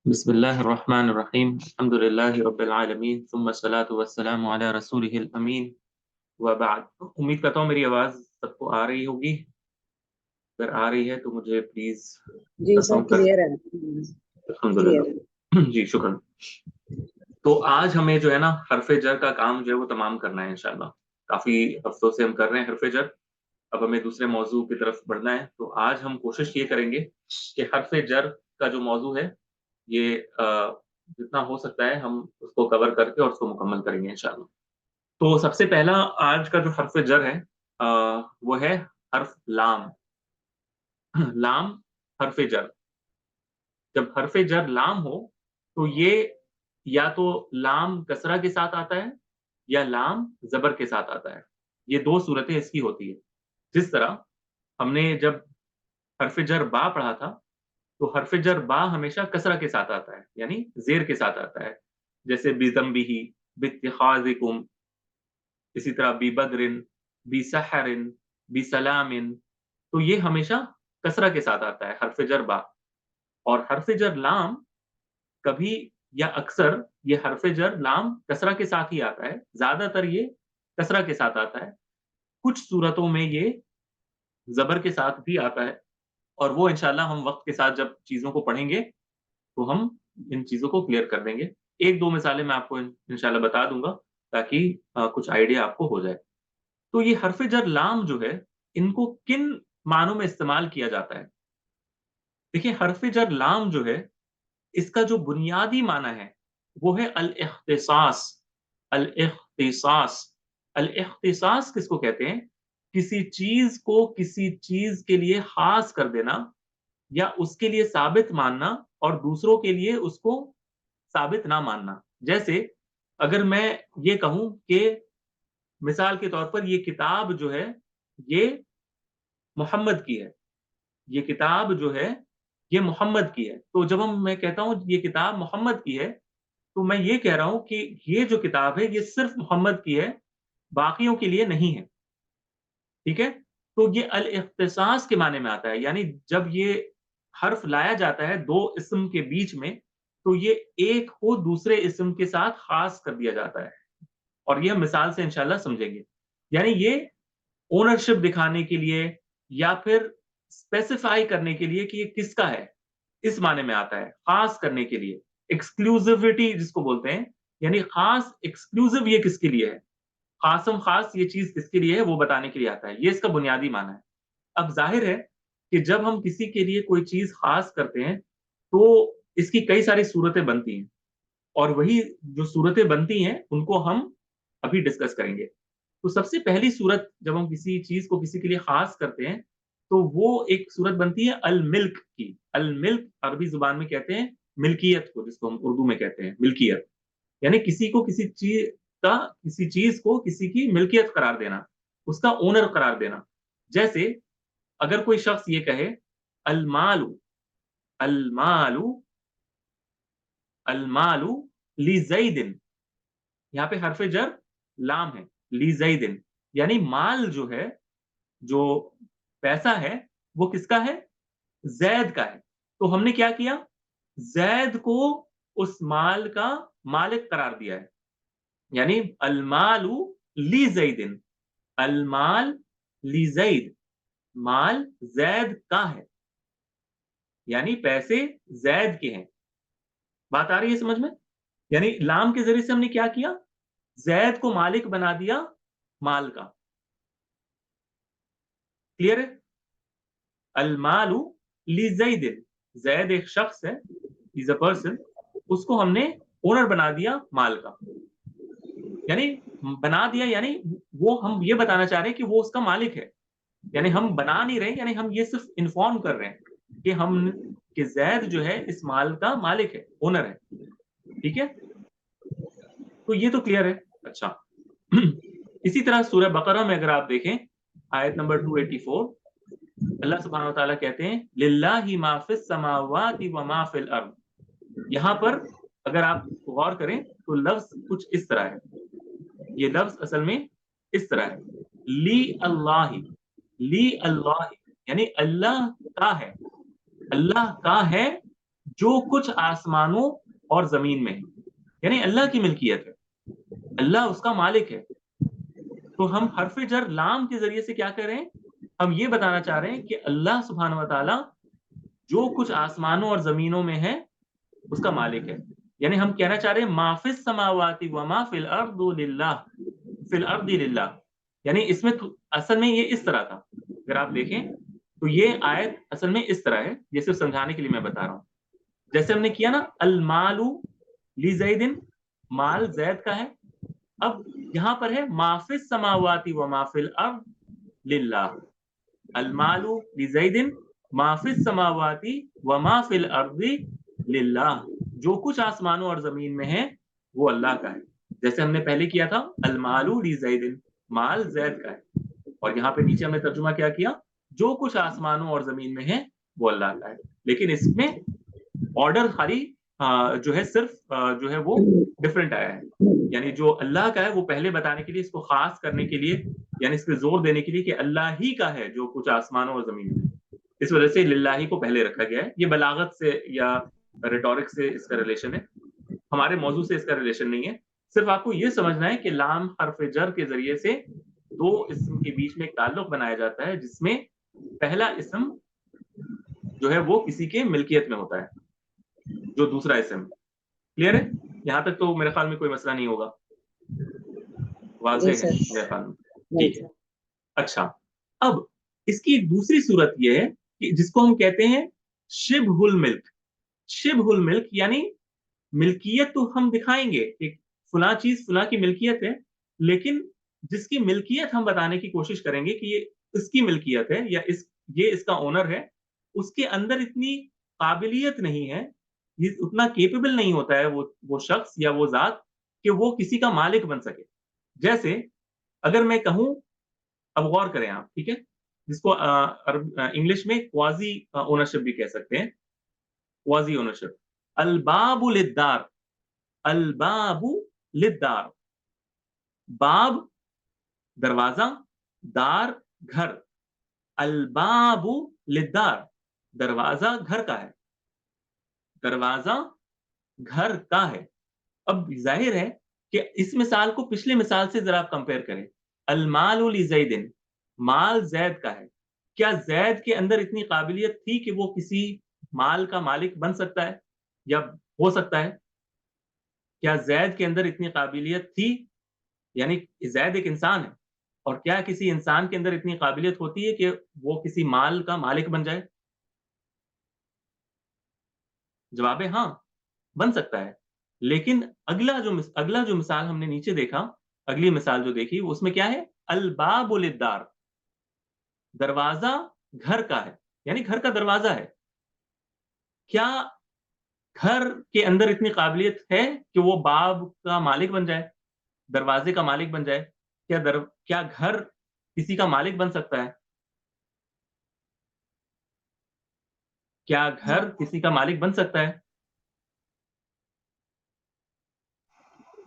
بسم اللہ الرحمن الرحیم الحمد للہ رب العالمین ثم الصلاۃ والسلام علی رسولہ الامین وبعد۔ امید کرتا ہوں میری آواز سب کو آ رہی ہوگی، اگر آ رہی ہے تو مجھے پلیز جی سر کنفرم کر۔ کلیئر ہے، الحمد کلیئر ہے۔ للہ جی شکر۔ تو آج ہمیں جو ہے نا حرف جر کا کام جو ہے وہ تمام کرنا ہے انشاءاللہ۔ کافی ہفتوں سے ہم کر رہے ہیں حرف جر، اب ہمیں دوسرے موضوع کی طرف بڑھنا ہے۔ تو آج ہم کوشش یہ کریں گے کہ حرف جر کا جو موضوع ہے یہ جتنا ہو سکتا ہے ہم اس کو کور کر کے اور اس کو مکمل کریں گے انشاءاللہ۔ تو سب سے پہلا آج کا جو حرف جر ہے وہ ہے حرف لام۔ لام حرف جر، جب حرف جر لام ہو تو یہ یا تو لام کسرہ کے ساتھ آتا ہے یا لام زبر کے ساتھ آتا ہے۔ یہ دو صورتیں اس کی ہوتی ہے۔ جس طرح ہم نے جب حرف جر با پڑھا تھا تو حرف جر با ہمیشہ کسرہ کے ساتھ آتا ہے، یعنی زیر کے ساتھ آتا ہے، جیسے بِذَنبِهِ بِاتِّخَاذِكُمْ، اسی طرح بِبَدْرٍ بِسَحَرٍ بِسَلَامٍ، تو یہ ہمیشہ کسرہ کے ساتھ آتا ہے حرف جر با۔ اور حرف جر لام کبھی یا اکثر یہ حرف جر لام کسرہ کے ساتھ ہی آتا ہے، زیادہ تر یہ کسرہ کے ساتھ آتا ہے، کچھ صورتوں میں یہ زبر کے ساتھ بھی آتا ہے، اور وہ انشاءاللہ ہم وقت کے ساتھ جب چیزوں کو پڑھیں گے تو ہم ان چیزوں کو کلیئر کر دیں گے۔ ایک دو مثالیں میں آپ کو انشاءاللہ بتا دوں گا تاکہ کچھ آئیڈیا آپ کو ہو جائے۔ تو یہ حرف جر لام جو ہے ان کو کن معنوں میں استعمال کیا جاتا ہے؟ دیکھیں حرف جر لام جو ہے اس کا جو بنیادی معنی ہے وہ ہے الاختصاص۔ الاختصاص، الاختصاص کس کو کہتے ہیں؟ کسی چیز کو کسی چیز کے لیے خاص کر دینا یا اس کے لیے ثابت ماننا اور دوسروں کے لیے اس کو ثابت نہ ماننا۔ جیسے اگر میں یہ کہوں کہ مثال کے طور پر یہ کتاب جو ہے یہ محمد کی ہے، یہ کتاب جو ہے یہ محمد کی ہے، تو جب میں کہتا ہوں یہ کتاب محمد کی ہے تو میں یہ کہہ رہا ہوں کہ یہ جو کتاب ہے یہ صرف محمد کی ہے، باقیوں کے لیے نہیں ہے۔ ٹھیک ہے، تو یہ الاختصاص کے معنی میں آتا ہے، یعنی جب یہ حرف لایا جاتا ہے دو اسم کے بیچ میں تو یہ ایک کو دوسرے اسم کے ساتھ خاص کر دیا جاتا ہے، اور یہ ہم مثال سے انشاءاللہ سمجھیں گے۔ یعنی یہ اونرشپ دکھانے کے لیے یا پھر اسپیسیفائی کرنے کے لیے کہ یہ کس کا ہے، اس معنی میں آتا ہے، خاص کرنے کے لیے، ایکسکلوزیوٹی جس کو بولتے ہیں، یعنی خاص ایکسکلوزیو یہ کس کے لیے ہے، خاصم خاص یہ چیز کس کے لیے ہے وہ بتانے کے لیے آتا ہے، یہ اس کا بنیادی معنی ہے۔ اب ظاہر ہے کہ جب ہم کسی کے لیے کوئی چیز خاص کرتے ہیں تو اس کی کئی ساری صورتیں بنتی ہیں، اور وہی جو صورتیں بنتی ہیں ان کو ہم ابھی ڈسکس کریں گے۔ تو سب سے پہلی صورت جب ہم کسی چیز کو کسی کے لیے خاص کرتے ہیں تو وہ ایک صورت بنتی ہے الملک کی۔ الملک عربی زبان میں کہتے ہیں ملکیت کو، جس کو ہم اردو میں کہتے ہیں ملکیت، یعنی کسی کو کسی چیز کو کسی کی ملکیت قرار دینا، اس کا اونر قرار دینا۔ جیسے اگر کوئی شخص یہ کہے المال، المال، المال لزید، یہاں پہ حرف جر لام ہے، لزید، یعنی مال جو ہے، جو پیسہ ہے وہ کس کا ہے؟ زید کا ہے۔ تو ہم نے کیا کیا؟ زید کو اس مال کا مالک قرار دیا ہے، یعنی المال لزید، المال لزید، مال زید کا ہے، یعنی پیسے زید کے ہیں۔ بات آ رہی ہے سمجھ میں؟ یعنی لام کے ذریعے سے ہم نے کیا کیا؟ زید کو مالک بنا دیا مال کا۔ کلیئر ہے؟ المال لزید، زید ایک شخص ہے، از اے پرسن، اس کو ہم نے اونر بنا دیا مال کا، یعنی بنا دیا، یعنی وہ ہم یہ بتانا چاہ رہے ہیں کہ وہ اس کا مالک ہے، یعنی ہم بنا نہیں رہے، یعنی ہم یہ صرف انفارم کر رہے ہیں کہ زید جو ہے اس مال کا مالک ہے، اونر ہے۔ ٹھیک ہے، تو یہ تو کلیئر ہے۔ اچھا اسی طرح سورہ بقرہ میں اگر آپ دیکھیں آیت نمبر 284، اللہ سبحانہ و تعالیٰ کہتے ہیں للہ ما فی السماوات و ما فی الارض۔ یہاں پر اگر آپ غور کریں تو لفظ کچھ اس طرح ہے، یہ لفظ اصل میں اس طرح ہے، لی اللہ، لی اللہ، یعنی اللہ کا ہے، اللہ کا ہے جو کچھ آسمانوں اور زمین میں ہے، یعنی اللہ کی ملکیت ہے، اللہ اس کا مالک ہے. تو ہم حرف جر لام کے ذریعے سے کیا کر رہے ہیں؟ ہم یہ بتانا چاہ رہے ہیں کہ اللہ سبحانہ و تعالی جو کچھ آسمانوں اور زمینوں میں ہے اس کا مالک ہے. یعنی ہم کہنا چاہ رہے ہیں ما فی السماوات و ما فی الارض للہ، فی الارض للہ. یعنی اس میں اصل میں یہ اس طرح تھا، اگر آپ دیکھیں تو یہ آیت اصل میں اس طرح ہے، یہ صرف سمجھانے کے لیے میں بتا رہا ہوں. جیسے ہم نے کیا نا المال لزید، مال زید کا ہے. اب یہاں پر ہے ما فی السماوات و ما فی الارض للہ، المال لزید ما فی السماوات و ما فی الارض للہ، جو کچھ آسمانوں اور زمین میں ہے وہ اللہ کا ہے. جیسے ہم نے پہلے کیا تھا المال لزید، مال زید کا ہے. اور یہاں پہ نیچے ہم نے ترجمہ کیا کیا، جو کچھ آسمانوں اور زمین میں ہے وہ اللہ کا ہے. لیکن اس میں آرڈر خالی جو ہے صرف جو ہے وہ ڈفرنٹ آیا ہے. یعنی جو اللہ کا ہے وہ پہلے بتانے کے لیے، اس کو خاص کرنے کے لیے، یعنی اس پہ زور دینے کے لیے کہ اللہ ہی کا ہے جو کچھ آسمانوں اور زمین میں. اس وجہ سے للہ کو پہلے رکھا گیا ہے. یہ بلاغت سے یا ریٹورک سے اس کا ریلیشن ہے، ہمارے موضوع سے اس کا ریلیشن نہیں ہے. صرف آپ کو یہ سمجھنا ہے کہ لام حرف جر کے ذریعے سے دو اسم کے بیچ میں ایک تعلق بنایا جاتا ہے، جس میں پہلا اسم جو ہے وہ کسی کے ملکیت میں ہوتا ہے جو دوسرا اسم. کلیئر ہے؟ یہاں تک تو میرے خیال میں کوئی مسئلہ نہیں ہوگا، واضح ہے میرے خیال میں. ٹھیک ہے. اچھا، اب اس کی دوسری صورت یہ ہے کہ جس کو ہم کہتے ہیں شبہ الملک. شبہ الملک یعنی ملکیت تو ہم دکھائیں گے کہ فلاں چیز فلاں کی ملکیت ہے، لیکن جس کی ملکیت ہم بتانے کی کوشش کریں گے کہ یہ اس کی ملکیت ہے یا یہ اس کا اونر ہے، اس کے اندر اتنی قابلیت نہیں ہے، اتنا کیپیبل نہیں ہوتا ہے وہ شخص یا وہ ذات کہ وہ کسی کا مالک بن سکے. جیسے اگر میں کہوں، اب غور کریں آپ، ٹھیک ہے، جس کو انگلش میں کوازی اونرشپ بھی کہہ سکتے ہیں. کوازی اونرشپ، الباب للدار، الباب للدار، باب دروازہ، دار گھر، الباب للدار، دروازہ گھر کا ہے، دروازہ گھر کا ہے. اب ظاہر ہے کہ اس مثال کو پچھلے مثال سے ذرا آپ کمپیئر کریں. المال لزید، مال زید کا ہے. کیا زید کے اندر اتنی قابلیت تھی کہ وہ کسی مال کا مالک بن سکتا ہے یا ہو سکتا ہے؟ کیا زید کے اندر اتنی قابلیت تھی؟ یعنی زید ایک انسان ہے، اور کیا کسی انسان کے اندر اتنی قابلیت ہوتی ہے کہ وہ کسی مال کا مالک بن جائے؟ جواب ہے ہاں، بن سکتا ہے. لیکن اگلا جو مثال ہم نے نیچے دیکھا، اگلی مثال جو دیکھی، اس میں کیا ہے؟ الباب للدار، دروازہ گھر کا ہے، یعنی گھر کا دروازہ ہے. کیا گھر کے اندر اتنی قابلیت ہے کہ وہ باب کا مالک بن جائے، دروازے کا مالک بن جائے؟ کیا گھر کسی کا مالک بن سکتا ہے؟ کیا گھر کسی کا مالک بن سکتا ہے؟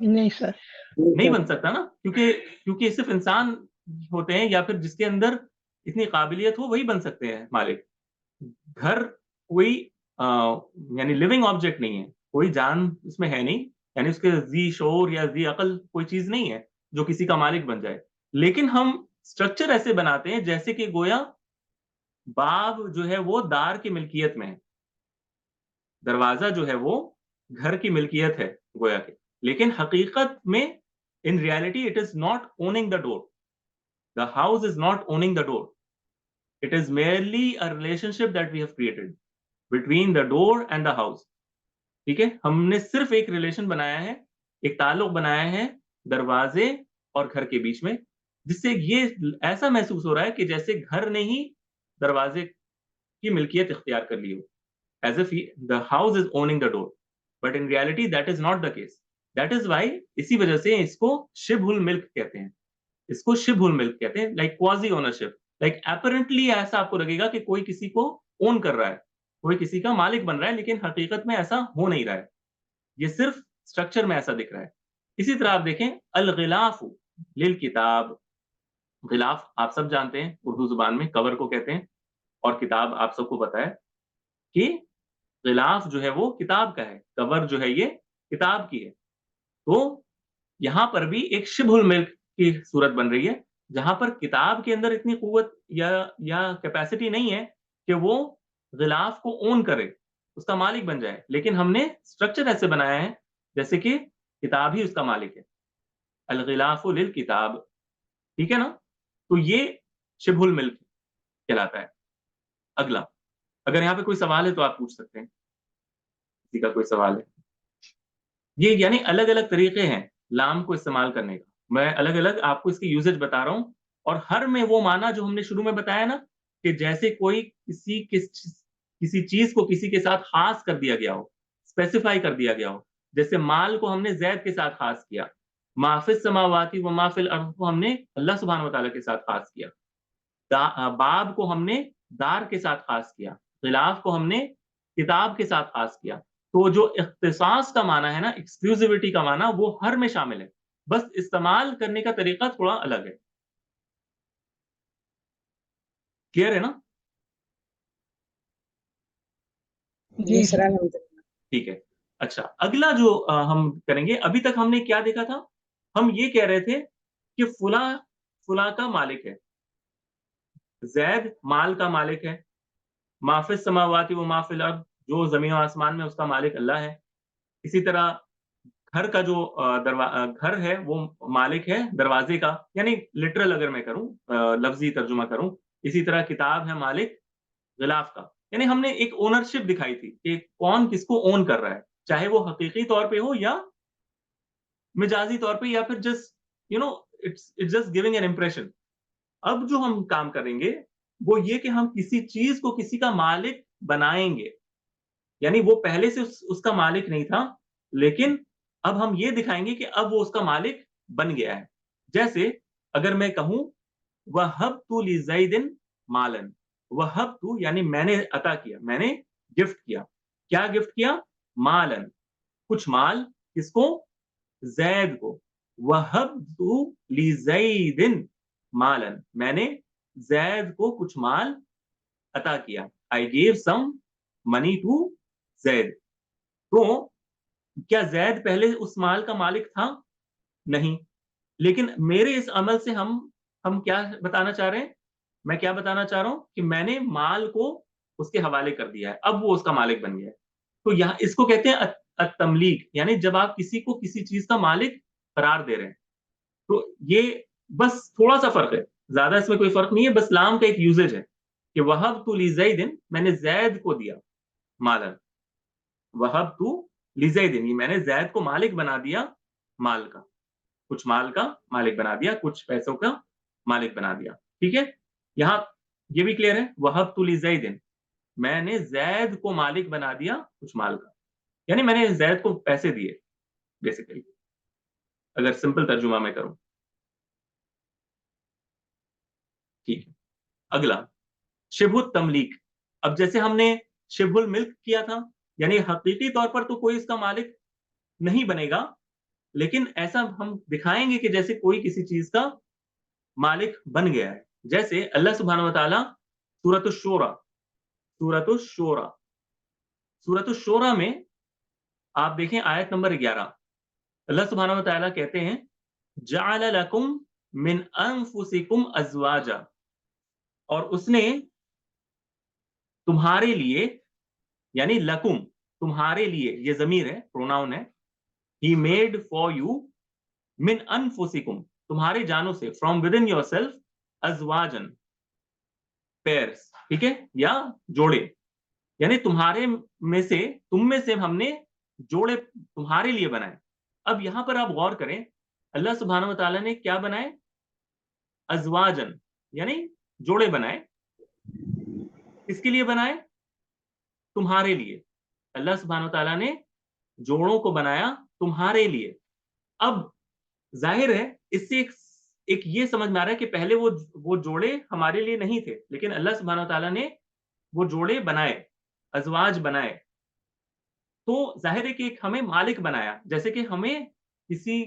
نہیں سر، نہیں بن سکتا نا، کیونکہ صرف انسان ہوتے ہیں یا پھر جس کے اندر اتنی قابلیت ہو وہی بن سکتے ہیں مالک. گھر کوئی یعنی لیونگ آبجیکٹ نہیں ہے، کوئی جان اس میں ہے نہیں، یعنی اس کے ذی شعور یا ذی عقل کوئی چیز نہیں ہے جو کسی کا مالک بن جائے. لیکن ہم سٹرکچر ایسے بناتے ہیں جیسے کہ گویا باب جو ہے وہ دار کی ملکیت میں ہے، دروازہ جو ہے وہ گھر کی ملکیت ہے گویا کہ. لیکن حقیقت میں in reality it is not owning the door, the house is not owning the door, it is merely a relationship that we have created between the door and the house. ٹھیک ہے، ہم نے صرف ایک ریلیشن بنایا ہے، ایک تعلق بنایا ہے دروازے اور گھر کے بیچ میں، جس سے یہ ایسا محسوس ہو رہا ہے کہ جیسے گھر نے ہی دروازے کی ملکیت اختیار کر لی ہو، as if the house is owning the door, but in reality that is not the case. That is why اسی وجہ سے اس کو شبہ الملک کہتے ہیں، اس کو شبہ الملک کہتے ہیں، like quasi ownership. like apparently ایسا آپ کو لگے گا کہ کوئی کسی کو اون کر رہا ہے، کوئی کسی کا مالک بن رہا ہے، لیکن حقیقت میں ایسا ہو نہیں رہا ہے، یہ صرف سٹرکچر میں ایسا دکھ رہا ہے. اسی طرح آپ دیکھیں الغلاف للکتاب، غلاف آپ سب جانتے ہیں اردو زبان میں کور کو کہتے ہیں، اور کتاب آپ سب کو پتا ہے کہ غلاف جو ہے وہ کتاب کا ہے, کور جو ہے یہ کتاب کی ہے. تو یہاں پر بھی ایک شبہ الملک کی صورت بن رہی ہے, جہاں پر کتاب کے اندر اتنی قوت یا کیپیسٹی نہیں ہے کہ وہ غلاف کو اون کرے, اس کا مالک بن جائے, لیکن ہم نے اسٹرکچر ایسے بنایا ہے جیسے کہ کتاب ہی اس کا مالک ہے. الغلاف للکتاب, ٹھیک ہے نا. تو یہ شبہ الملک کہلاتا ہے. اگلا, اگر یہاں پہ کوئی سوال ہے تو آپ پوچھ سکتے ہیں, کسی کا کوئی سوال ہے. یہ یعنی الگ الگ طریقے ہیں لام کو استعمال کرنے کا, میں الگ الگ آپ کو اس کی یوزج بتا رہا ہوں, اور ہر میں وہ معنی جو ہم نے شروع میں بتایا نا کہ جیسے کوئی کسی چیز کو کسی کے ساتھ خاص کر دیا گیا ہو, اسپیسیفائی کر دیا گیا ہو. جیسے مال کو ہم نے زید کے ساتھ خاص کیا, ما فی السماواتی و ما فی الارض کو ہم نے اللہ سبحانہ وتعالیٰ کے ساتھ خاص کیا, باب کو ہم نے دار کے ساتھ خاص کیا, غلاف کو ہم نے کتاب کے ساتھ خاص کیا. تو جو اختصاص کا معنی ہے نا, ایکسکلوزیوٹی کا معنی, وہ ہر میں شامل ہے, بس استعمال کرنے کا طریقہ تھوڑا الگ ہے. کلیئر ہے نا؟ جی سر. ٹھیک ہے. اچھا, اگلا جو ہم کریں گے, ابھی تک ہم نے کیا دیکھا تھا, ہم یہ کہہ رہے تھے کہ فلاں کا مالک ہے, زید مال کا مالک ہے, ما فی السماواتی و ما فی الارض, جو زمین و آسمان میں اس کا مالک اللہ ہے. اسی طرح گھر کا جو گھر ہے وہ مالک ہے دروازے کا, یعنی لٹرل اگر میں کروں, لفظی ترجمہ کروں. اسی طرح کتاب ہے مالک غلاف کا. یعنی ہم نے ایک اونرشپ دکھائی تھی کہ کون کس کو اون کر رہا ہے, چاہے وہ حقیقی طور پہ ہو یا مجازی طور پہ, یا پھر just it's just giving an impression. اب جو ہم کام کریں گے وہ یہ کہ ہم کسی چیز کو کسی کا مالک بنائیں گے, یعنی وہ پہلے سے اس کا مالک نہیں تھا, لیکن اب ہم یہ دکھائیں گے کہ اب وہ اس کا مالک بن گیا ہے. جیسے اگر میں کہوں وَهَبْتُ لِزَيْدٍ مَالًا, وَهَبْتُ یعنی میں نے عطا کیا, میں نے گفٹ کیا. کیا گفٹ کیا؟ مالن, کچھ مال. کس کو؟ زید کو. وَهَبْتُ لِزَيْدٍ مَالًا, میں نے زید کو کچھ مال عطا کیا. I gave some money to زید. تو کیا زید پہلے اس مال کا مالک تھا؟ نہیں. لیکن میرے اس عمل سے ہم کیا بتانا چاہ رہے ہیں, میں کیا بتانا چاہ رہا ہوں کہ میں نے مال کو اس کے حوالے کر دیا ہے, اب وہ اس کا مالک بن گیا ہے. تو یہاں اس کو کہتے ہیں التملیک, یعنی جب آپ کسی کو کسی چیز کا مالک قرار دے رہے ہیں. تو یہ بس تھوڑا سا فرق ہے, زیادہ اس میں کوئی فرق نہیں ہے, بس لام کا ایک یوزیج ہے کہ وَهَبْتُ لِزَيْدٍ, میں نے زید کو دیا مالن. وَهَبْتُ لِزَيْدٍ, میں نے زید کو مالک بنا دیا مال کا, کچھ مال کا مالک بنا دیا, کچھ پیسوں کا مالک بنا دیا. ٹھیک ہے, یہاں یہ بھی کلیئر ہے. وَهَبْتُ لِزَيْدٍ, میں نے زید کو مالک بنا دیا کچھ مال کا, یعنی میں نے زید کو پیسے دیے بیسیکلی, اگر سمپل ترجمہ میں کروں. ٹھیک ہے. اگلا شبہ التملیک. اب جیسے ہم نے شبہ الملک کیا تھا, یعنی حقیقی طور پر تو کوئی اس کا مالک نہیں بنے گا, لیکن ایسا ہم دکھائیں گے کہ جیسے کوئی کسی چیز کا مالک بن گیا ہے. جیسے اللہ سبحانہ وتعالی سورۃ الشورى میں آپ دیکھیں آیت نمبر 11, اللہ سبحانہ وتعالی کہتے ہیں جعل لکم من انفسکم ازواجا, اور اس نے تمہارے لیے, یعنی لکم تمہارے لیے, یہ ضمیر ہے, پروناؤن ہے, he made for you من انفسکم تمہارے جانوں سے, from within yourself, ازواجن پیئرس, ٹھیک ہے, یا جوڑے, یعنی تمہارے میں سے, تم میں سے ہم نے جوڑے تمہارے لیے بنائے. اب یہاں پر آپ غور کریں, اللہ سبحانہ وتعالیٰ نے کیا بنائے؟ ازواجن, یعنی جوڑے بنائے. کس کے لیے بنائے؟ تمہارے لیے. اللہ سبحانہ وتعالیٰ نے جوڑوں کو بنایا تمہارے لیے. اب ظاہر ہے اس سے ایک یہ سمجھ میں آ رہا ہے کہ پہلے وہ جوڑے ہمارے لیے نہیں تھے, لیکن اللہ سبحانہ وتعالیٰ نے وہ جوڑے بنائے, ازواج بنائے. تو ظاہر ہے کہ ایک ہمیں مالک بنایا, جیسے کہ ہمیں کسی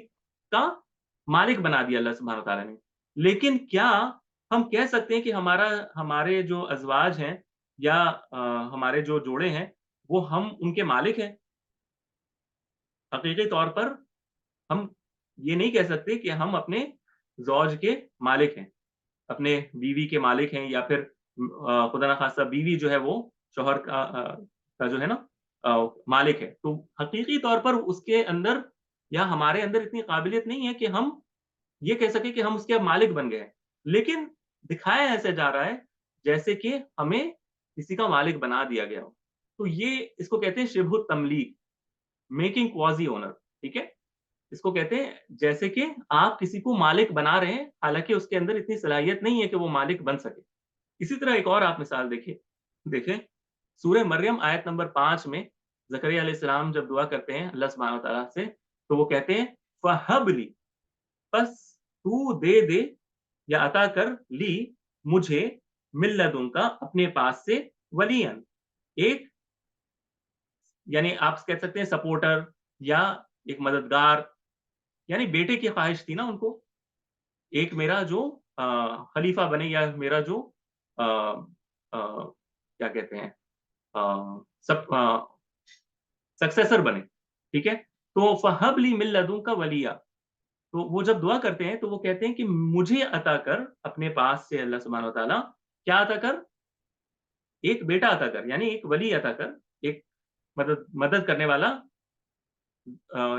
کا مالک بنا دیا اللہ سبحانہ وتعالیٰ نے. لیکن کیا ہم کہہ سکتے ہیں کہ ہمارے جو ازواج ہیں یا ہمارے جو جوڑے ہیں وہ ہم ان کے مالک ہیں. حقیقی طور پر ہم یہ نہیں کہہ سکتے کہ ہم اپنے زوج کے مالک ہیں, اپنے بیوی کے مالک ہیں, یا پھر خدا نخواستہ بیوی جو ہے وہ شوہر کا جو ہے نا مالک ہے. تو حقیقی طور پر اس کے اندر یا ہمارے اندر اتنی قابلیت نہیں ہے کہ ہم یہ کہہ سکیں کہ ہم اس کے مالک بن گئے ہیں, لیکن دکھایا ایسے جا رہا ہے جیسے کہ ہمیں کسی کا مالک بنا دیا گیا ہو. تو یہ اس کو کہتے ہیں شبہ تملیک, میکنگ کوازی اونر. ٹھیک ہے, اس کو کہتے ہیں جیسے کہ آپ کسی کو مالک بنا رہے ہیں حالانکہ اس کے اندر اتنی صلاحیت نہیں ہے کہ وہ مالک بن سکے. اسی طرح ایک اور آپ مثال دیکھیں سورہ مریم آیت نمبر 5 میں زکریا علیہ السلام جب دعا کرتے ہیں اللہ سبحانہ وتعالیٰ سے, تو وہ کہتے ہیں فَهَبْ لِي, پس تو دے دے یا عطا کر لی مجھے من لدن کا اپنے پاس سے ولین, ایک یعنی آپ کہہ سکتے ہیں سپورٹر یا ایک مددگار, یعنی بیٹے کی خواہش تھی نا ان کو, ایک میرا جو خلیفہ بنے یا میرا جو کیا کہتے ہیں سکسیسر بنے. ٹھیک ہے, تو فہب لی من لدنک ولیہ, تو وہ جب دعا کرتے ہیں تو وہ کہتے ہیں کہ مجھے عطا کر اپنے پاس سے اللہ سبحانہ وتعالیٰ, کیا عطا کر, ایک بیٹا عطا کر, یعنی ایک ولی عطا کر, ایک مدد کرنے والا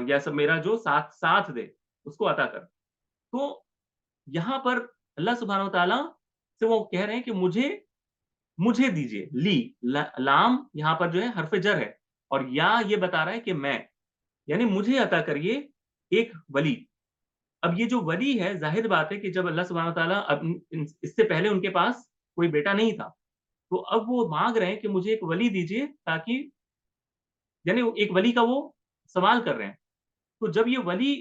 یا سب میرا جو ساتھ دے اس کو عطا کر. تو یہاں پر اللہ سبحانہ وتعالیٰ سے وہ کہہ رہے ہیں کہ مجھے دیجئے, لی لام یہاں پر جو ہے حرف جر ہے, اور یا یہ بتا رہا ہے کہ میں, یعنی مجھے عطا کریے ایک ولی. اب یہ جو ولی ہے ظاہر بات ہے کہ جب اللہ سبحانہ وتعالیٰ اس سے پہلے ان کے پاس کوئی بیٹا نہیں تھا, تو اب وہ مانگ رہے ہیں کہ مجھے ایک ولی دیجئے, تاکہ یعنی ایک ولی کا وہ سوال کر رہے ہیں. تو جب یہ ولی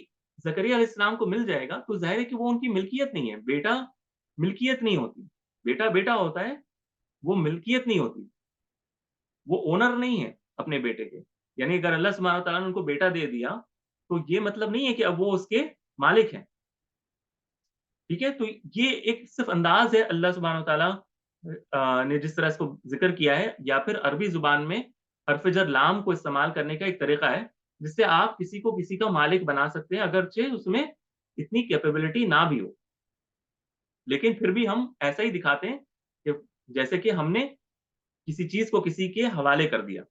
زکریا علیہ السلام کو مل جائے گا تو ظاہر ہے کہ وہ ان کی ملکیت نہیں ہے, بیٹا ملکیت نہیں ہوتی, بیٹا بیٹا ہوتا ہے, وہ ملکیت نہیں ہوتی, وہ اونر نہیں ہے اپنے بیٹے کے. یعنی اگر اللہ سبحانہ وتعالیٰ نے ان کو بیٹا دے دیا تو یہ مطلب نہیں ہے کہ اب وہ اس کے مالک ہیں. ٹھیک ہے, تو یہ ایک صرف انداز ہے اللہ سبحانہ وتعالیٰ نے جس طرح اس کو ذکر کیا ہے, یا پھر عربی زبان میں حرف جر لام کو استعمال کرنے کا ایک طریقہ ہے جس سے آپ کسی کو کسی کا مالک بنا سکتے ہیں, اگرچہ اس میں اتنی کیپیبلٹی نہ بھی ہو, لیکن پھر بھی ہم ایسا ہی دکھاتے ہیں کہ جیسے کہ ہم نے کسی چیز کو کسی کے حوالے کر دیا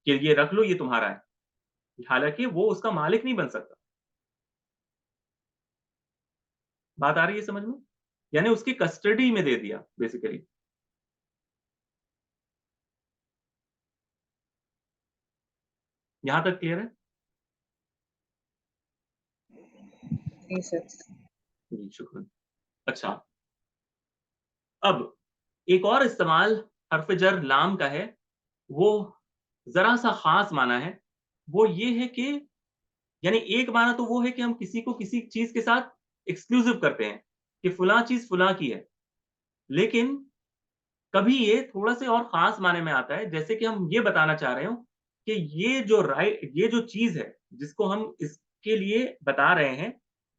کہ یہ رکھ لو, یہ تمہارا ہے, حالانکہ وہ اس کا مالک نہیں بن سکتا. بات آ رہی ہے سمجھ میں, یعنی اس کی کسٹڈی میں دے دیا بیسیکلی. یہاں تک کلیئر ہے؟ جی سر. جی شکریہ. اچھا, اب ایک اور استعمال حرف جر لام کا ہے, وہ ذرا سا خاص معنی ہے. وہ یہ ہے کہ یعنی ایک معنی تو وہ ہے کہ ہم کسی کو کسی چیز کے ساتھ ایکسکلوسیو کرتے ہیں کہ فلاں چیز فلاں کی ہے, لیکن کبھی یہ تھوڑا سے اور خاص معنی میں آتا ہے, جیسے کہ ہم یہ بتانا چاہ رہے ہوں کہ یہ جو چیز ہے جس کو ہم اس کے لیے بتا رہے ہیں,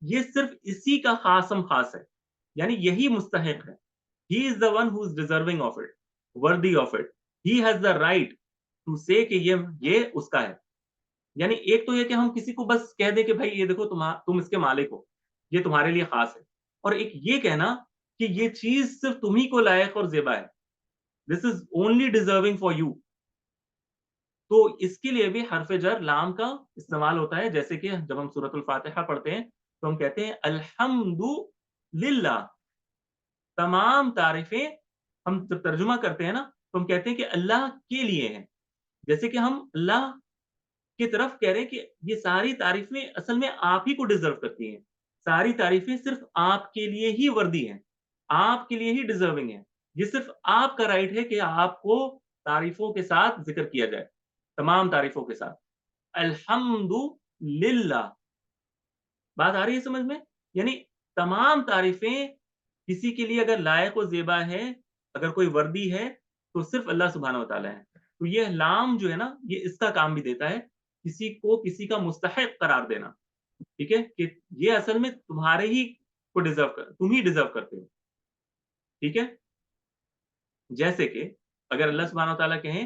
یہ صرف اسی کا خاص ہے, یعنی یہی مستحق ہے. He is the one who is deserving of it, worthy of it. He has the right to say کہ یہ اس کا ہے. یعنی ایک تو یہ کہ ہم کسی کو بس کہہ دیں کہ بھائی یہ دیکھو تم اس کے مالک ہو, یہ تمہارے لیے خاص ہے, اور ایک یہ کہنا کہ یہ چیز صرف تمہیں کو لائق اور زیبا ہے, this is only deserving for you. تو اس کے لیے بھی حرف جر لام کا استعمال ہوتا ہے, جیسے کہ جب ہم سورۃ الفاتحہ پڑھتے ہیں تو ہم کہتے ہیں الحمد للہ, تمام تعریفیں, ہم جب ترجمہ کرتے ہیں نا تو ہم کہتے ہیں کہ اللہ کے لیے ہیں, جیسے کہ ہم اللہ کی طرف کہہ رہے ہیں کہ یہ ساری تعریفیں اصل میں آپ ہی کو ڈیزرو کرتی ہیں, ساری تعریفیں صرف آپ کے لیے ہی وردی ہیں, آپ کے لیے ہی ڈیزرونگ ہیں, یہ صرف آپ کا رائٹ ہے کہ آپ کو تعریفوں کے ساتھ ذکر کیا جائے, تمام تعریفوں کے ساتھ. الحمد للہ. بات آ رہی ہے سمجھ میں, یعنی تمام تعریفیں کسی کے لیے اگر لائق و زیبا ہے, اگر کوئی وردی ہے تو صرف اللہ سبحانہ وتعالیٰ ہے. تو یہ لام جو ہے نا, یہ اس کا کام بھی دیتا ہے, کسی کو کسی کا مستحق قرار دینا. ٹھیک ہے, کہ یہ اصل میں تمہارے ہی کو تم ہی ڈیزرو کرتے ہو. ٹھیک ہے, جیسے کہ اگر اللہ سبحانہ وتعالیٰ کہیں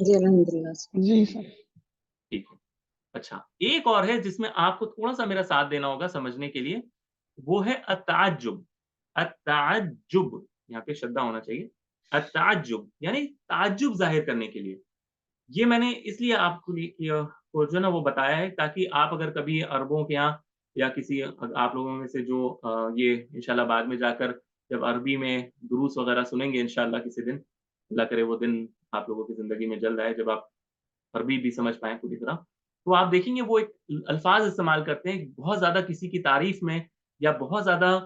جی الحمدللہ سے۔ جی سر۔ ٹھیک ہے، اچھا ایک اور ہے جس میں آپ کو تھوڑا سا میرا ساتھ دینا ہوگا سمجھنے کے لیے، وہ ہے التعجب۔ التعجب، یہاں پہ شدہ ہونا چاہیے، التعجب یعنی تعجب ظاہر کرنے کے لیے۔ یہ میں نے اس لیے آپ کو کو جو ہے نا وہ بتایا ہے تاکہ آپ اگر کبھی عربوں کے یہاں یا کسی آپ لوگوں میں سے جو یہ انشاءاللہ بعد میں جا کر جب عربی میں دروس وغیرہ سنیں گے انشاءاللہ کسی دن، اللہ کرے وہ دن آپ لوگوں کی زندگی میں جلد آئے جب آپ عربی بھی سمجھ پائیں پوری طرح، تو آپ دیکھیں گے وہ ایک الفاظ استعمال کرتے ہیں بہت زیادہ کسی کی تعریف میں یا بہت زیادہ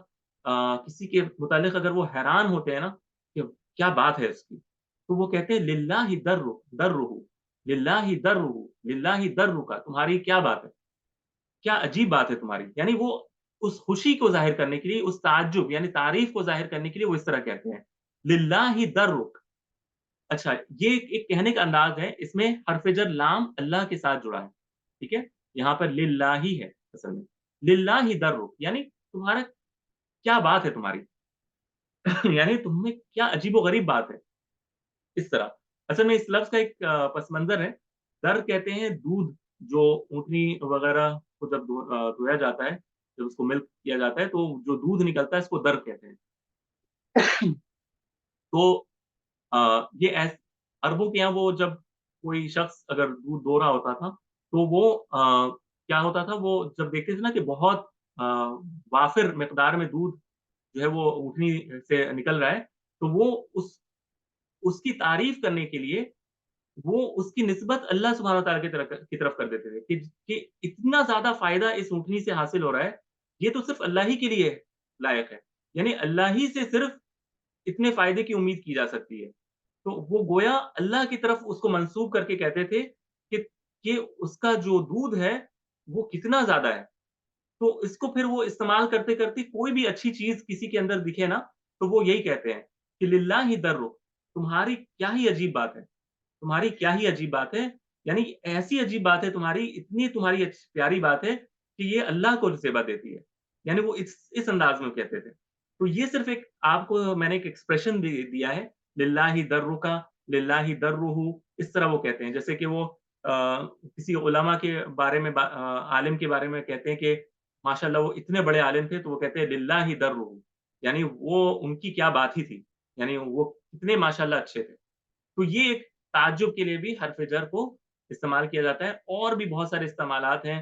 کسی کے متعلق اگر وہ حیران ہوتے ہیں نا کہ کیا بات ہے اس کی، تو وہ کہتے ہیں للہ درہ للہ درہ للہ درہ کا، تمہاری کیا بات ہے، کیا عجیب بات ہے تمہاری، یعنی وہ اس خوشی کو ظاہر کرنے کے لیے، اس تعجب یعنی تعریف کو ظاہر کرنے کے لیے وہ اس طرح کہتے ہیں للہ درک۔ اچھا یہ ایک کہنے کا انداز ہے، اس میں حرف جر لام اللہ کے ساتھ جڑا ہے، ٹھیک ہے، یہاں پر للہ ہے اصل میں، للہ درک یعنی تمہارا کیا بات ہے تمہاری یعنی تم میں کیا عجیب و غریب بات ہے، اس طرح۔ اصل میں اس لفظ کا ایک پس منظر ہے، در کہتے ہیں دودھ، جو اونٹنی وغیرہ کو جب دھویا جاتا ہے، جب اس کو ملک کیا جاتا ہے تو جو دودھ نکلتا ہے اس کو در کہتے ہیں تو یہ عربوں کے یہاں وہ جب کوئی شخص اگر دودھ دو رہا ہوتا تھا تو وہ کیا ہوتا تھا، وہ جب دیکھتے تھے نا کہ بہت وافر مقدار میں دودھ جو ہے وہ اونٹنی سے نکل رہا ہے، تو وہ اس کی تعریف کرنے کے لیے وہ اس کی نسبت اللہ سبحانہ وتعالیٰ کی طرف کر دیتے تھے کہ اتنا زیادہ فائدہ اس اونٹنی سے حاصل ہو رہا ہے، یہ تو صرف اللہ ہی کے لیے لائق ہے، یعنی اللہ ہی سے صرف اتنے فائدے کی امید کی جا سکتی ہے۔ تو وہ گویا اللہ کی طرف اس کو منسوب کر کے کہتے تھے کہ کہ اس کا جو دودھ ہے وہ کتنا زیادہ ہے، تو اس کو پھر وہ استعمال کرتے کرتے کوئی بھی اچھی چیز کسی کے اندر دکھے نا تو وہ یہی کہتے ہیں کہ للہ درو، تمہاری کیا ہی عجیب بات ہے، تمہاری کیا ہی عجیب بات ہے، یعنی ایسی عجیب بات ہے تمہاری، اتنی تمہاری پیاری بات ہے کہ یہ اللہ کو زیبا دیتی ہے، یعنی وہ اس انداز میں کہتے تھے۔ تو یہ صرف ایک آپ کو میں نے ایک ایکسپریشن دیا ہے، للہ درک للہ درہ، اس طرح وہ کہتے ہیں، جیسے کہ وہ کسی علماء کے بارے میں عالم کے بارے میں کہتے ہیں کہ ماشاءاللہ وہ اتنے بڑے عالم تھے تو وہ کہتے ہیں للہ درہ، یعنی وہ ان کی کیا بات ہی تھی، یعنی وہ کتنے ماشاءاللہ اچھے تھے۔ تو یہ ایک تعجب کے لیے بھی حرف جر کو استعمال کیا جاتا ہے، اور بھی بہت سارے استعمالات ہیں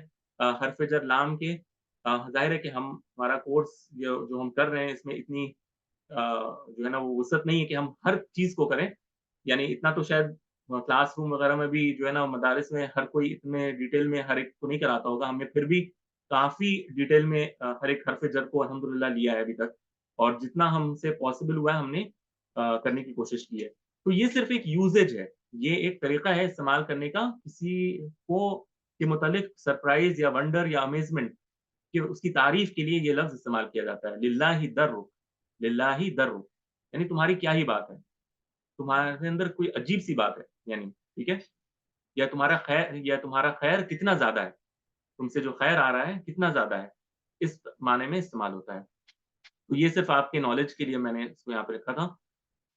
حرف جر لام کے۔ ظاہر ہے کہ ہمارا کورس جو ہم کر رہے ہیں اس میں اتنی جو ہے نا وہ وسعت نہیں ہے کہ ہم ہر چیز کو کریں، یعنی اتنا تو شاید کلاس روم وغیرہ میں بھی جو ہے نا مدارس میں ہر کوئی اتنے ڈیٹیل میں ہر ایک کو نہیں کراتا ہوگا، ہم نے پھر بھی کافی ڈیٹیل میں ہر ایک حرف جر کو الحمدللہ لیا ہے ابھی تک، اور جتنا ہم سے پاسبل ہوا ہے ہم نے کرنے کی کوشش کی ہے۔ تو یہ صرف ایک یوزیج ہے، یہ ایک طریقہ ہے استعمال کرنے کا کسی کو کے متعلق سرپرائز یا ونڈر یا امیزمنٹ کہ اس کی تعریف کے لیے یہ لفظ استعمال کیا جاتا ہے، للہ للہ درک، یعنی تمہاری کیا ہی بات ہے، تمہارے اندر کوئی عجیب سی بات ہے، یعنی ٹھیک ہے، یا تمہارا خیر کتنا زیادہ ہے، تم سے جو خیر آ رہا ہے کتنا زیادہ ہے، اس معنی میں استعمال ہوتا ہے۔ تو یہ صرف آپ کے نالج کے لیے میں نے اس کو یہاں پہ رکھا تھا۔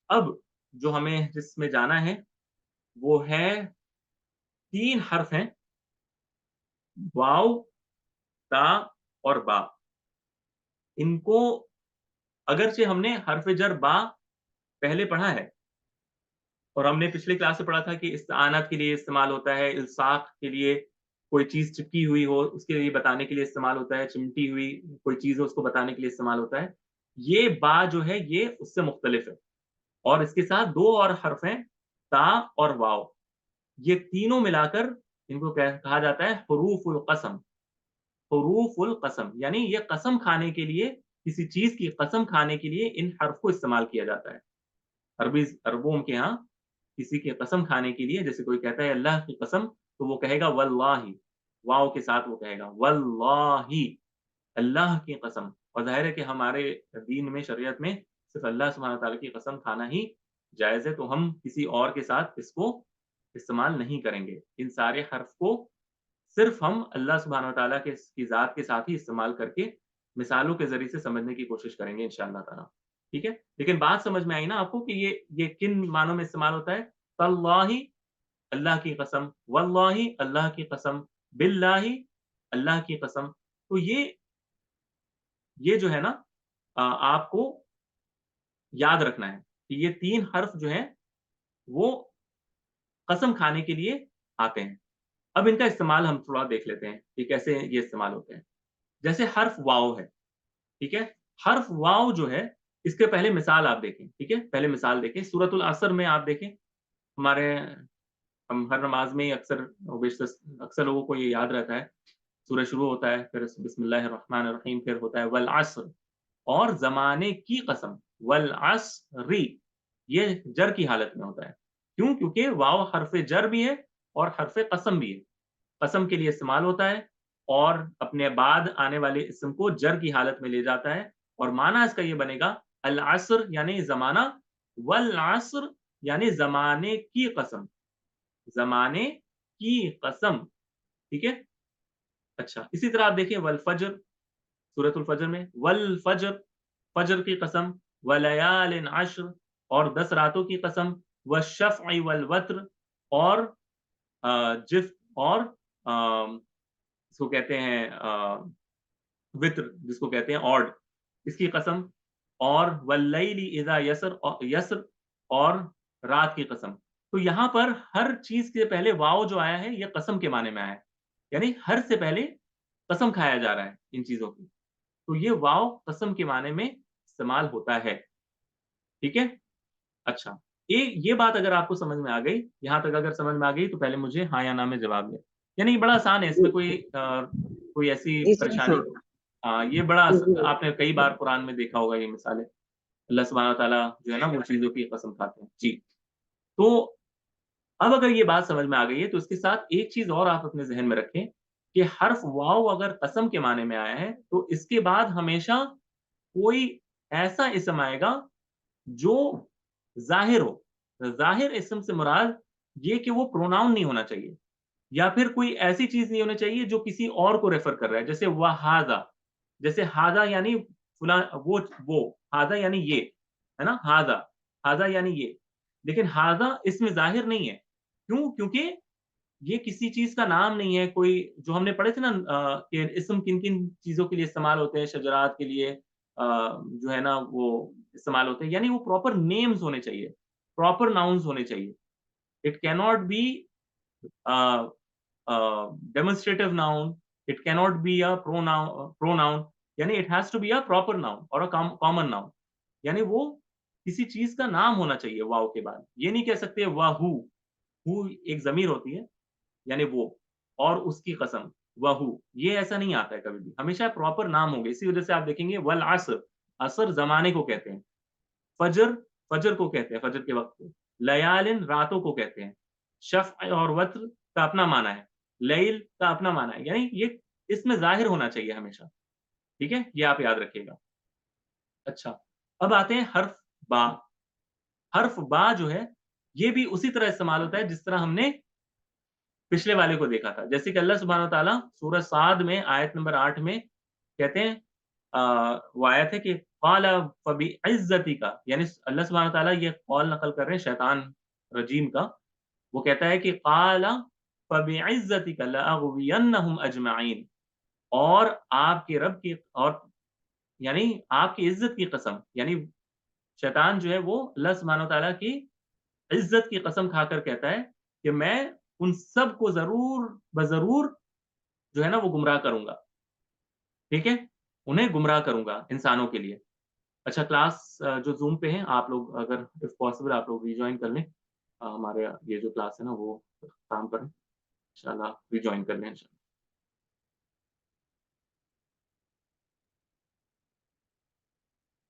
اب جو ہمیں جس میں جانا ہے وہ ہے 3 حرف ہیں، واو، تا اور با۔ ان کو اگرچہ ہم نے حرف جر با پہلے پڑھا ہے، اور ہم نے پچھلی کلاس سے پڑھا تھا کہ استعانت کے لیے استعمال ہوتا ہے، الصاق کے لیے کوئی چیز چپکی ہوئی ہو اس کے لیے بتانے کے لیے استعمال ہوتا ہے، چمٹی ہوئی کوئی چیز ہو اس کو بتانے کے لیے استعمال ہوتا ہے۔ یہ با جو ہے یہ اس سے مختلف ہے، اور اس کے ساتھ 2 اور حرف ہیں، تا اور واو، یہ تینوں ملا کر ان کو کہا جاتا ہے حروف القسم۔ حروف القسم یعنی یہ قسم کھانے کے لیے، کسی چیز کی قسم کھانے کے لیے ان حرف کو استعمال کیا جاتا ہے۔ عربوں کے ہاں کسی کی قسم کھانے کے لیے جیسے کوئی کہتا ہے اللہ کی قسم تو وہ کہے گا واللہ، واو کے ساتھ وہ کہے گا واللہ، اللہ کی قسم۔ اور ظاہر ہے کہ ہمارے دین میں شریعت میں صرف اللہ سبحانہ تعالیٰ کی قسم کھانا ہی جائز ہے، تو ہم کسی اور کے ساتھ اس کو استعمال نہیں کریں گے، ان سارے حرف کو صرف ہم اللہ سبحانہ تعالیٰ کی ذات کے ساتھ ہی استعمال کر کے مثالوں کے ذریعے سے سمجھنے کی کوشش کریں گے انشاءاللہ تعالیٰ، ٹھیک ہے۔ لیکن بات سمجھ میں آئی نا آپ کو کہ یہ کن معنوں میں استعمال ہوتا ہے؟ تاللہ اللہ کی قسم, واللہ اللہ کی قسم, باللہ اللہ کی قسم. تو یہ جو ہے نا آپ کو یاد رکھنا ہے کہ یہ 3 حرف جو ہیں وہ قسم کھانے کے لیے آتے ہیں. اب ان کا استعمال ہم تھوڑا دیکھ لیتے ہیں کہ کیسے یہ استعمال ہوتے ہیں. جیسے حرف واو ہے, ٹھیک ہے. حرف واو جو ہے اس کے پہلے مثال آپ دیکھیں, ٹھیک ہے. پہلے مثال دیکھیں سورۃ العصر میں, آپ دیکھیں ہمارے ہم ہر نماز میں ہی اکثر لوگوں کو یہ یاد رہتا ہے. سورہ شروع ہوتا ہے, پھر بسم اللہ الرحمن الرحیم, پھر ہوتا ہے والعصر, اور زمانے کی قسم, والعصری, یہ جر کی حالت میں ہوتا ہے. کیوں؟ کیونکہ واو حرف جر بھی ہے اور حرف قسم بھی ہے. قسم کے لیے استعمال ہوتا ہے اور اپنے بعد آنے والے اسم کو جر کی حالت میں لے جاتا ہے, اور معنی اس کا یہ بنے گا العصر یعنی زمانہ, والعصر یعنی زمانے کی قسم, زمانے کی قسم, ٹھیک ہے. اچھا, اسی طرح آپ دیکھیں والفجر, سورۃ الفجر میں والفجر, فجر کی قسم, ولیال عشر, اور 10 راتوں کی قسم, والشفع والوتر, اور جس اور اس کو کہتے ہیں وتر, جس کو کہتے ہیں آڈ, اس کی قسم, اور واللیل اذا یسر, اور رات کی قسم. تو یہاں پر ہر چیز کے پہلے واو جو آیا ہے یہ قسم کے معنی میں آیا ہے, یعنی ہر سے پہلے قسم کھایا جا رہا ہے ان چیزوں کی. تو یہ واو قسم کے معنی میں استعمال ہوتا ہے, ٹھیک ہے. اچھا, یہ بات اگر آپ کو سمجھ میں آ گئی, یہاں تک اگر سمجھ میں آ گئی تو پہلے مجھے ہاں یا نہ میں جواب دیں. یعنی بڑا آسان ہے, اس میں کوئی ایسی جی سر. پریشانی. یہ بڑا جی آپ نے کئی بار قرآن میں دیکھا ہوگا یہ مثالیں. اللہ سبحانہ تعالیٰ جو ہے نا وہ چیزوں کی قسم کھاتے ہیں. جی, تو اب اگر یہ بات سمجھ میں آ گئی ہے تو اس کے ساتھ ایک چیز اور آپ اپنے ذہن میں رکھیں کہ حرف واو اگر قسم کے معنی میں آیا ہے تو اس کے بعد ہمیشہ کوئی ایسا اسم آئے گا جو ظاہر ہو. ظاہر اسم سے مراد یہ کہ وہ پروناؤن نہیں ہونا چاہیے, یا پھر کوئی ایسی چیز نہیں ہونی چاہیے جو کسی اور کو ریفر کر رہا ہے. جیسے وہذا, جیسے ہاذا یعنی فلاں, وہ ہاذا یعنی یہ ہے نا, ہاذا یعنی یہ, لیکن ہاذا اس میں ظاہر نہیں ہے. کیوں؟ کیونکہ یہ کسی چیز کا نام نہیں ہے. کوئی جو ہم نے پڑھے تھے نا کہ اسم کن کن چیزوں کے لیے استعمال ہوتے ہیں, شجرات کے لیے جو ہے نا وہ استعمال ہوتے ہیں, یعنی وہ پراپر نیمز ہونے چاہیے, پراپر ناؤنز ہونے چاہیے. اٹ کی not be demonstrative noun, it cannot be a pronoun, یعنی it has to be a proper noun or a common noun. یعنی وہ کسی چیز کا نام ہونا چاہیے واو کے بعد. یہ نہیں کہہ سکتے واہو, ہو ایک ضمیر ہوتی ہے یعنی وہ, اور اس کی قسم واہو, یہ ایسا نہیں آتا ہے کبھی بھی, ہمیشہ پراپر نام ہوں گے. اسی وجہ سے آپ دیکھیں گے والعصر, عصر زمانے کو کہتے ہیں, فجر کو کہتے ہیں فجر کے وقت کو, لیال راتوں کو کہتے ہیں, شفع اور وتر کا اپنا معنی ہے, لیل کا اپنا معنی ہے, یعنی یہ اس میں ظاہر ہونا چاہیے ہمیشہ, ٹھیک ہے. یہ آپ یاد رکھیے گا. اچھا, اب آتے ہیں حرف با. حرف با جو ہے یہ بھی اسی طرح استعمال ہوتا ہے جس طرح ہم نے پچھلے والے کو دیکھا تھا. جیسے کہ اللہ سبحانہ تعالیٰ سورہ صاد میں آیت نمبر 8 میں کہتے ہیں, وہ آیت ہے کہ قال فبعزتی کا, یعنی اللہ سبحانہ تعالیٰ یہ قول نقل کر رہے ہیں شیطان رجیم کا. وہ کہتا ہے کہ قال فبعزتک لاغوینہم اجمعین, اور آپ کے رب کی, اور یعنی آپ کی عزت کی قسم, یعنی شیطان جو ہے وہ اللہ سبحانہ تعالیٰ کی عزت کی قسم کھا کر کہتا ہے کہ میں ان سب کو ضرور بضرور جو ہے نا وہ گمراہ کروں گا, ٹھیک ہے, انہیں گمراہ کروں گا انسانوں کے لیے. اچھا, کلاس جو زوم پہ ہیں آپ لوگ اگر اف پاسبل آپ لوگ ریجوائن کر لیں, ہمارے یہ جو کلاس ہے نا وہ کام کریں انشاءاللہ, ریجوائن کر لیں انشاءاللہ.